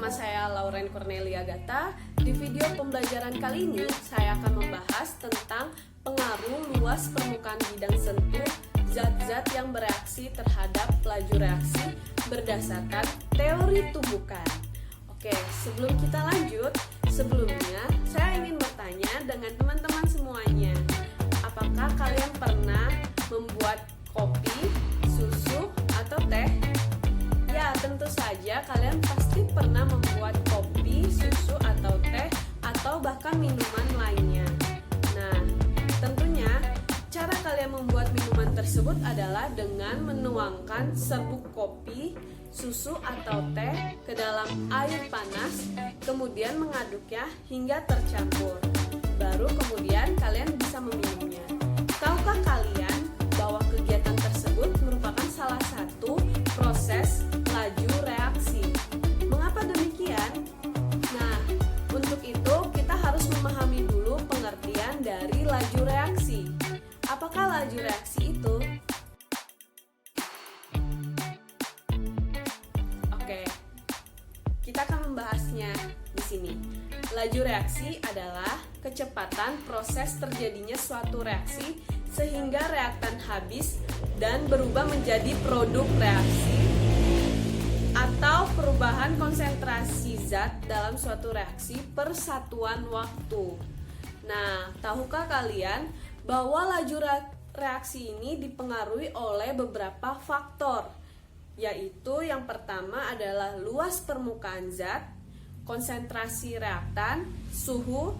Nama saya Lauren Cornelia Gata. Di video pembelajaran kali ini, saya akan membahas tentang pengaruh luas permukaan bidang sentuh zat-zat yang bereaksi terhadap laju reaksi berdasarkan teori tumbukan. Oke, sebelum kita lanjut, sebelumnya saya ingin bertanya dengan teman-teman semuanya. Apakah kalian pernah membuat kopi, susu, atau teh? Ya, tentu saja kalian pasti pernah membuat kopi, susu, atau teh, atau bahkan minuman lainnya. Nah, tentunya cara kalian membuat minuman tersebut adalah dengan menuangkan serbuk kopi, susu, atau teh ke dalam air panas, kemudian mengaduknya hingga tercampur. Baru kemudian kalian bisa meminumnya. Tahukah kalian bahwa kegiatan tersebut merupakan salah satu proses laju reaksi? Mengapa demikian? Nah, untuk itu kita harus memahami dulu pengertian dari laju reaksi. Apakah laju reaksi itu? Oke, kita akan membahasnya di sini. Laju reaksi adalah kecepatan proses terjadinya suatu reaksi sehingga reaktan habis dan berubah menjadi produk reaksi atau perubahan konsentrasi zat dalam suatu reaksi per satuan waktu. Nah, tahukah kalian bahwa laju reaksi ini dipengaruhi oleh beberapa faktor, yaitu yang pertama adalah luas permukaan zat, konsentrasi reaktan, suhu,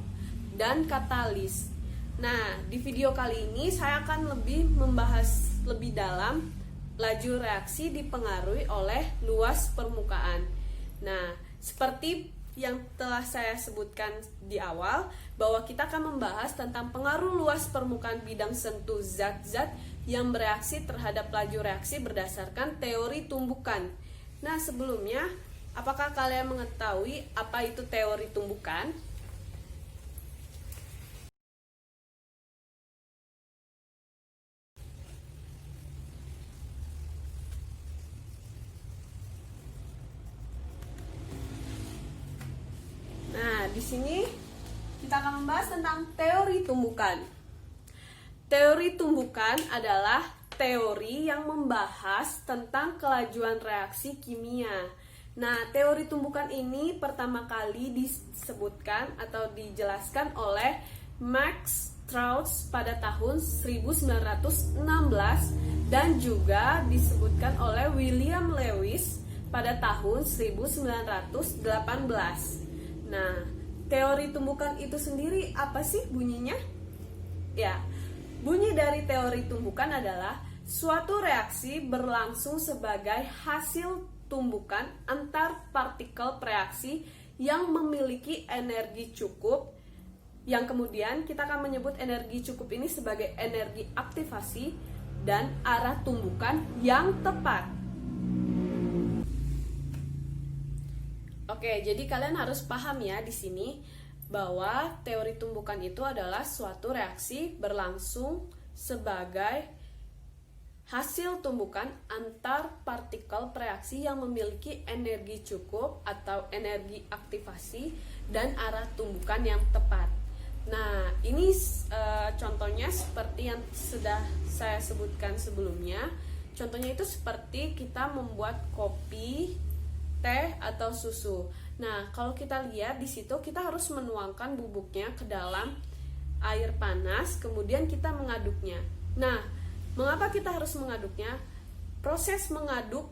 dan katalis. Nah, di video kali ini saya akan membahas lebih dalam laju reaksi dipengaruhi oleh luas permukaan. Nah, seperti yang telah saya sebutkan di awal, bahwa kita akan membahas tentang pengaruh luas permukaan bidang sentuh zat-zat yang bereaksi terhadap laju reaksi berdasarkan teori tumbukan. Nah, sebelumnya, apakah kalian mengetahui apa itu teori tumbukan? Nah, di sini kita akan membahas tentang teori tumbukan. Teori tumbukan adalah teori yang membahas tentang kelajuan reaksi kimia. Nah, teori tumbukan ini pertama kali disebutkan atau dijelaskan oleh Max Strauss pada tahun 1916 dan juga disebutkan oleh William Lewis pada tahun 1918. Nah, teori tumbukan itu sendiri apa sih bunyinya? Ya, bunyi dari teori tumbukan adalah suatu reaksi berlangsung sebagai hasil tumbukan antar partikel reaksi yang memiliki energi cukup, yang kemudian kita akan menyebut energi cukup ini sebagai energi aktivasi dan arah tumbukan yang tepat. Oke, jadi kalian harus paham ya di sini bahwa teori tumbukan itu adalah suatu reaksi berlangsung sebagai hasil tumbukan antar partikel reaksi yang memiliki energi cukup atau energi aktivasi dan arah tumbukan yang tepat. Nah, ini contohnya seperti yang sudah saya sebutkan sebelumnya. Contohnya itu seperti kita membuat kopi, teh, atau susu. Nah, kalau kita lihat di situ kita harus menuangkan bubuknya ke dalam air panas, kemudian kita mengaduknya. Nah, mengapa kita harus mengaduknya? Proses mengaduk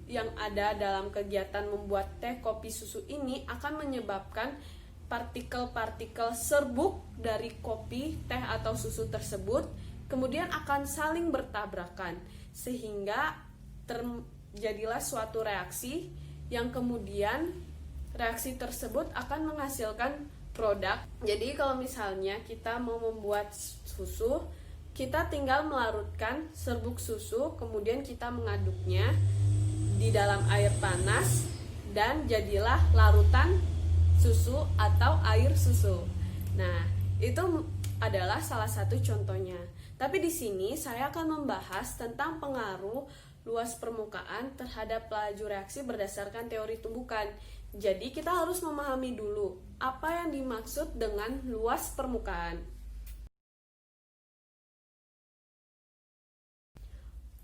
yang ada dalam kegiatan membuat teh, kopi, susu ini akan menyebabkan partikel-partikel serbuk dari kopi, teh, atau susu tersebut kemudian akan saling bertabrakan sehingga terjadilah suatu reaksi yang kemudian reaksi tersebut akan menghasilkan produk. Jadi kalau misalnya kita mau membuat susu, kita tinggal melarutkan serbuk susu, kemudian kita mengaduknya di dalam air panas dan jadilah larutan susu atau air susu. Nah, itu adalah salah satu contohnya. Tapi di sini saya akan membahas tentang pengaruh luas permukaan terhadap laju reaksi berdasarkan teori tumbukan. Jadi kita harus memahami dulu apa yang dimaksud dengan luas permukaan.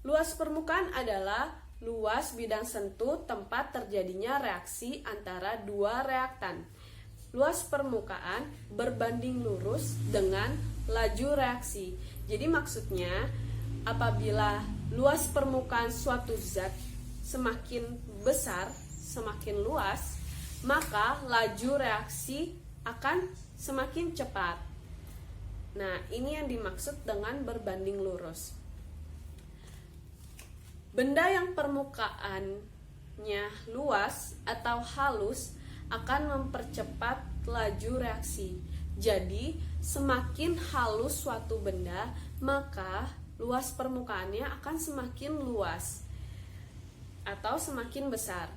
Luas permukaan adalah luas bidang sentuh tempat terjadinya reaksi antara dua reaktan. Luas permukaan berbanding lurus dengan laju reaksi. Jadi maksudnya apabila luas permukaan suatu zat semakin besar, semakin luas, maka laju reaksi akan semakin cepat. Nah, ini yang dimaksud dengan berbanding lurus. Benda yang permukaannya luas atau halus akan mempercepat laju reaksi. Jadi, semakin halus suatu benda, maka luas permukaannya akan semakin luas atau semakin besar.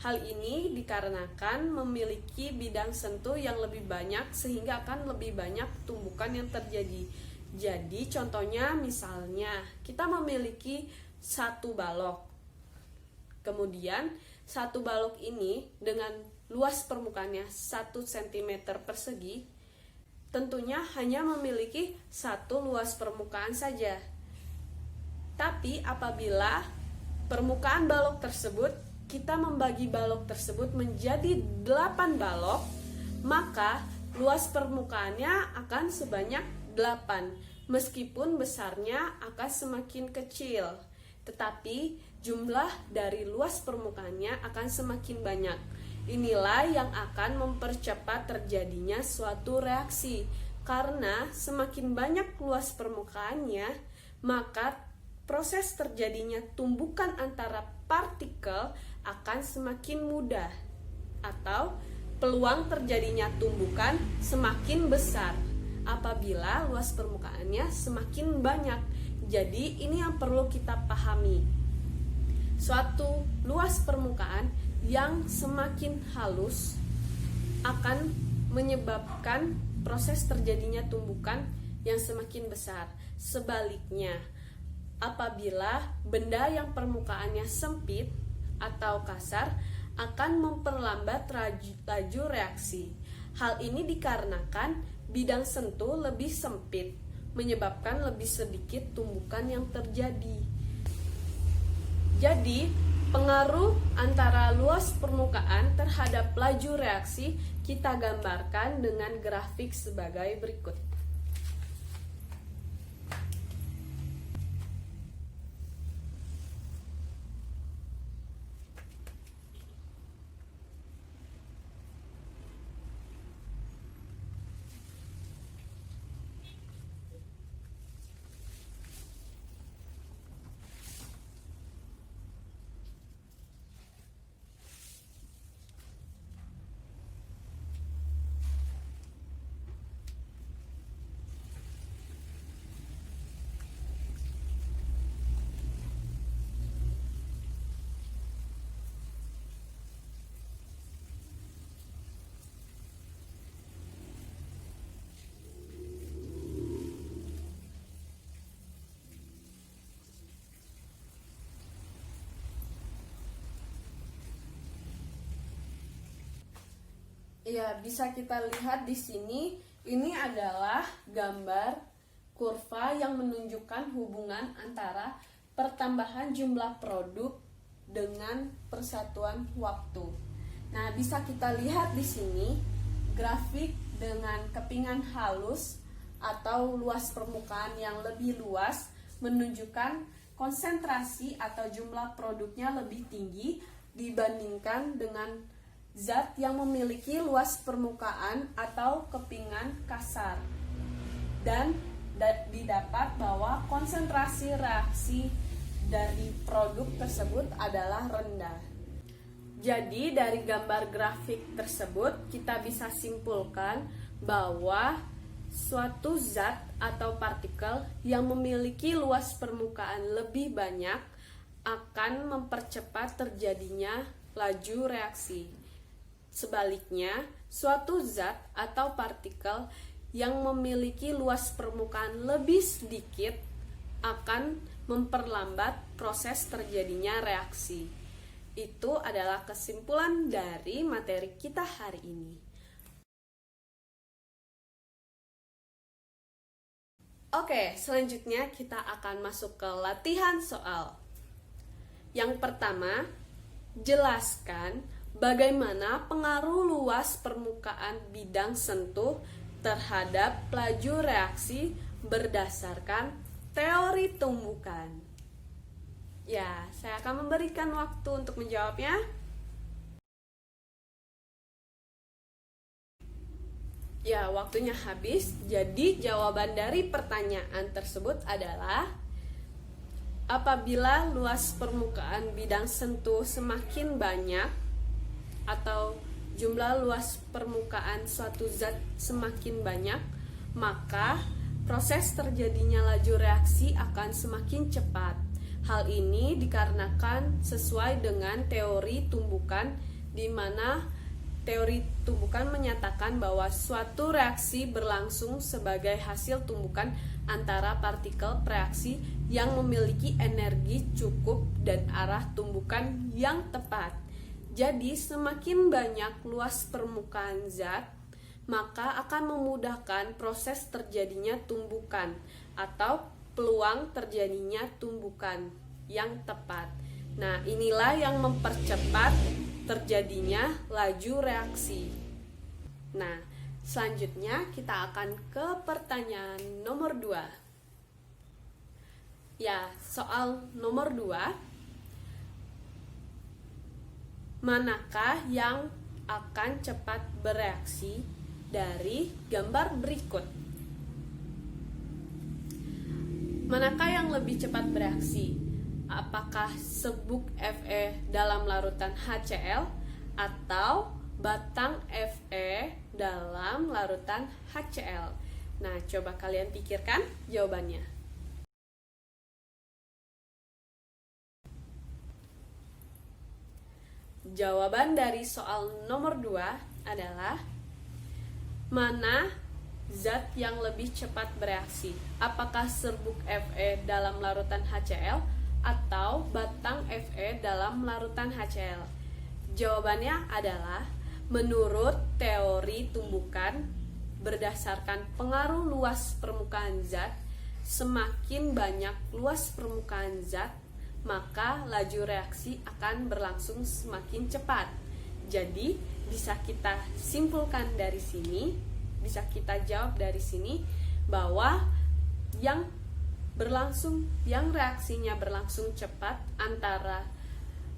Hal ini dikarenakan memiliki bidang sentuh yang lebih banyak sehingga akan lebih banyak tumbukan yang terjadi. Jadi, contohnya misalnya kita memiliki satu balok. Kemudian satu balok ini dengan luas permukaannya 1 cm persegi tentunya hanya memiliki satu luas permukaan saja. Tapi apabila permukaan balok tersebut kita membagi balok tersebut menjadi 8 balok, maka luas permukaannya akan sebanyak 8 meskipun besarnya akan semakin kecil. Tetapi jumlah dari luas permukaannya akan semakin banyak. Inilah yang akan mempercepat terjadinya suatu reaksi. Karena semakin banyak luas permukaannya, maka proses terjadinya tumbukan antara partikel akan semakin mudah. Atau peluang terjadinya tumbukan semakin besar apabila luas permukaannya semakin banyak. Jadi ini yang perlu kita pahami. Suatu luas permukaan yang semakin halus akan menyebabkan proses terjadinya tumbukan yang semakin besar. Sebaliknya, apabila benda yang permukaannya sempit atau kasar akan memperlambat laju reaksi. Hal ini dikarenakan bidang sentuh lebih sempit, menyebabkan lebih sedikit tumbukan yang terjadi. Jadi, pengaruh antara luas permukaan terhadap laju reaksi kita gambarkan dengan grafik sebagai berikut. Ya, bisa kita lihat di sini, ini adalah gambar kurva yang menunjukkan hubungan antara pertambahan jumlah produk dengan persatuan waktu. Nah, bisa kita lihat di sini grafik dengan kepingan halus atau luas permukaan yang lebih luas menunjukkan konsentrasi atau jumlah produknya lebih tinggi dibandingkan dengan zat yang memiliki luas permukaan atau kepingan kasar. Dan didapat bahwa konsentrasi reaksi dari produk tersebut adalah rendah. Jadi dari gambar grafik tersebut kita bisa simpulkan bahwa suatu zat atau partikel yang memiliki luas permukaan lebih banyak akan mempercepat terjadinya laju reaksi. Sebaliknya, suatu zat atau partikel yang memiliki luas permukaan lebih sedikit akan memperlambat proses terjadinya reaksi. Itu adalah kesimpulan dari materi kita hari ini. Oke, selanjutnya kita akan masuk ke latihan soal. Yang pertama, jelaskan bagaimana pengaruh luas permukaan bidang sentuh terhadap laju reaksi berdasarkan teori tumbukan. Ya, saya akan memberikan waktu untuk menjawabnya. Ya, waktunya habis. Jadi, jawaban dari pertanyaan tersebut adalah apabila luas permukaan bidang sentuh semakin banyak atau jumlah luas permukaan suatu zat semakin banyak, maka proses terjadinya laju reaksi akan semakin cepat. Hal ini dikarenakan sesuai dengan teori tumbukan, di mana teori tumbukan menyatakan bahwa suatu reaksi berlangsung sebagai hasil tumbukan antara partikel bereaksi yang memiliki energi cukup dan arah tumbukan yang tepat. Jadi, semakin banyak luas permukaan zat, maka akan memudahkan proses terjadinya tumbukan atau peluang terjadinya tumbukan yang tepat. Nah, inilah yang mempercepat terjadinya laju reaksi. Nah, selanjutnya kita akan ke pertanyaan nomor 2. Ya, soal nomor 2. Manakah yang akan cepat bereaksi dari gambar berikut? Manakah yang lebih cepat bereaksi? Apakah serbuk Fe dalam larutan HCl atau batang Fe dalam larutan HCl? Nah, coba kalian pikirkan jawabannya. Jawaban dari soal nomor 2 adalah mana zat yang lebih cepat bereaksi? Apakah serbuk Fe dalam larutan HCl atau batang Fe dalam larutan HCl? Jawabannya adalah menurut teori tumbukan berdasarkan pengaruh luas permukaan zat, semakin banyak luas permukaan zat, maka laju reaksi akan berlangsung semakin cepat. Jadi, bisa kita simpulkan dari sini, bisa kita jawab dari sini bahwa yang reaksinya berlangsung cepat antara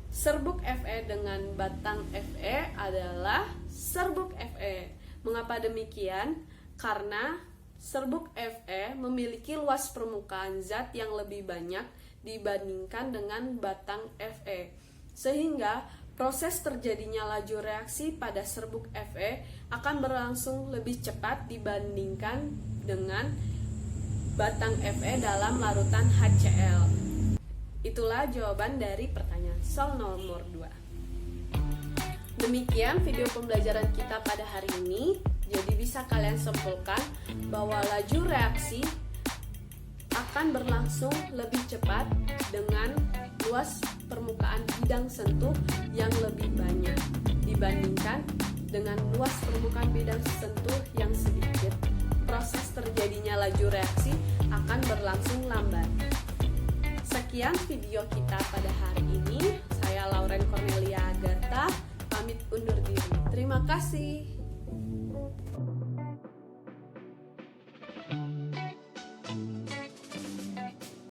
serbuk Fe dengan batang Fe adalah serbuk Fe. Mengapa demikian? Karena serbuk Fe memiliki luas permukaan zat yang lebih banyak dibandingkan dengan batang Fe, sehingga proses terjadinya laju reaksi pada serbuk Fe akan berlangsung lebih cepat dibandingkan dengan batang Fe dalam larutan HCl. Itulah jawaban dari pertanyaan soal nomor 2. Demikian video pembelajaran kita pada hari ini. Jadi bisa kalian simpulkan bahwa laju reaksi akan berlangsung lebih cepat dengan luas permukaan bidang sentuh yang lebih banyak dibandingkan dengan luas permukaan bidang sentuh yang sedikit. Proses terjadinya laju reaksi akan berlangsung lambat. Sekian video kita pada hari ini. Saya Lauren Cornelia Agatha, pamit undur diri. Terima kasih.